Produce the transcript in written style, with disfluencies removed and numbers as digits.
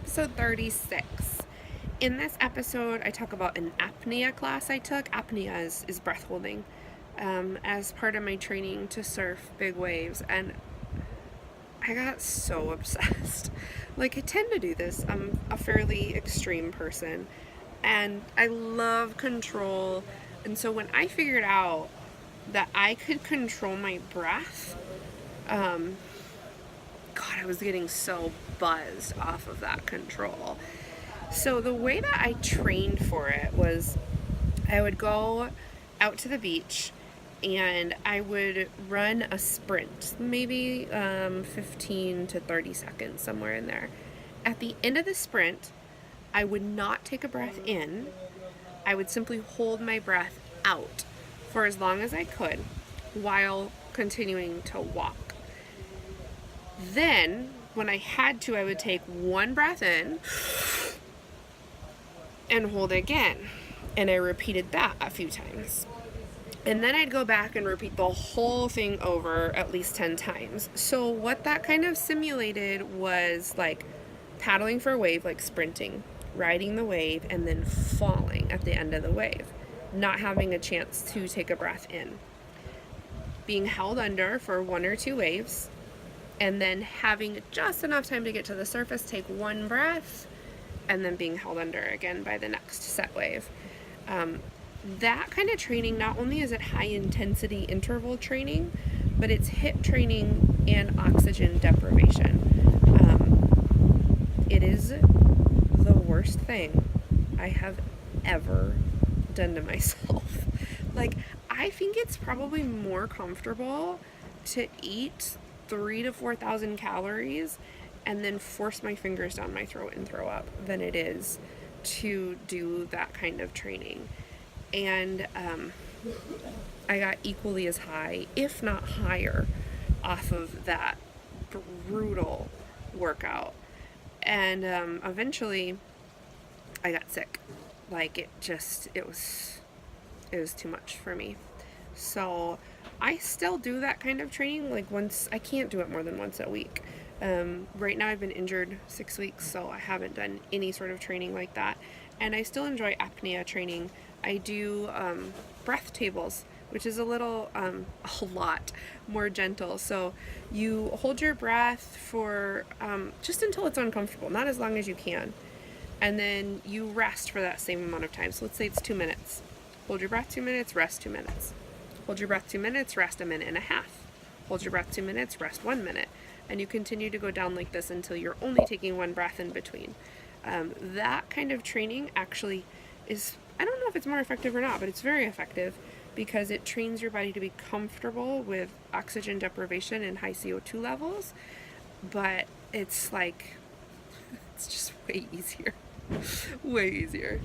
episode 36. In this episode, I talk about an apnea class I took. Apnea is breath holding as part of my training to surf big waves, and I got so obsessed. Like, I tend to do this. I'm a fairly extreme person, and I love control. And so when I figured out that I could control my breath, God, I was getting so buzzed off of that control. So the way that I trained for it was I would go out to the beach and I would run a sprint, maybe 15 to 30 seconds, somewhere in there. At the end of the sprint, I would not take a breath in. I would simply hold my breath out for as long as I could while continuing to walk. Then, when I had to, I would take one breath in and hold it again. And I repeated that a few times. And then I'd go back and repeat the whole thing over at least 10 times. So what that kind of simulated was like paddling for a wave, like sprinting, riding the wave, and then falling at the end of the wave, not having a chance to take a breath in, being held under for one or two waves, and then having just enough time to get to the surface, take one breath, and then being held under again by the next set wave. That kind of training, not only is it high intensity interval training, but it's HIIT training and oxygen deprivation. It is the worst thing I have ever done to myself. Like, I think it's probably more comfortable to eat 3,000 to 4,000 calories and then force my fingers down my throat and throw up than it is to do that kind of training. And I got equally as high, if not higher, off of that brutal workout. And eventually I got sick. Like, it was too much for me. So I still do that kind of training, like I can't do it more than once a week. Right now I've been injured 6 weeks, so I haven't done any sort of training like that. And I still enjoy apnea training. I do breath tables, which is a lot more gentle. So you hold your breath for just until it's uncomfortable, not as long as you can. And then you rest for that same amount of time. So let's say it's 2 minutes. Hold your breath 2 minutes, rest 2 minutes. Hold your breath 2 minutes, rest a minute and a half. Hold your breath 2 minutes, rest 1 minute. And you continue to go down like this until you're only taking one breath in between. That kind of training actually is, I don't know if it's more effective or not, but it's very effective because it trains your body to be comfortable with oxygen deprivation and high CO2 levels. But it's just way easier. Way easier.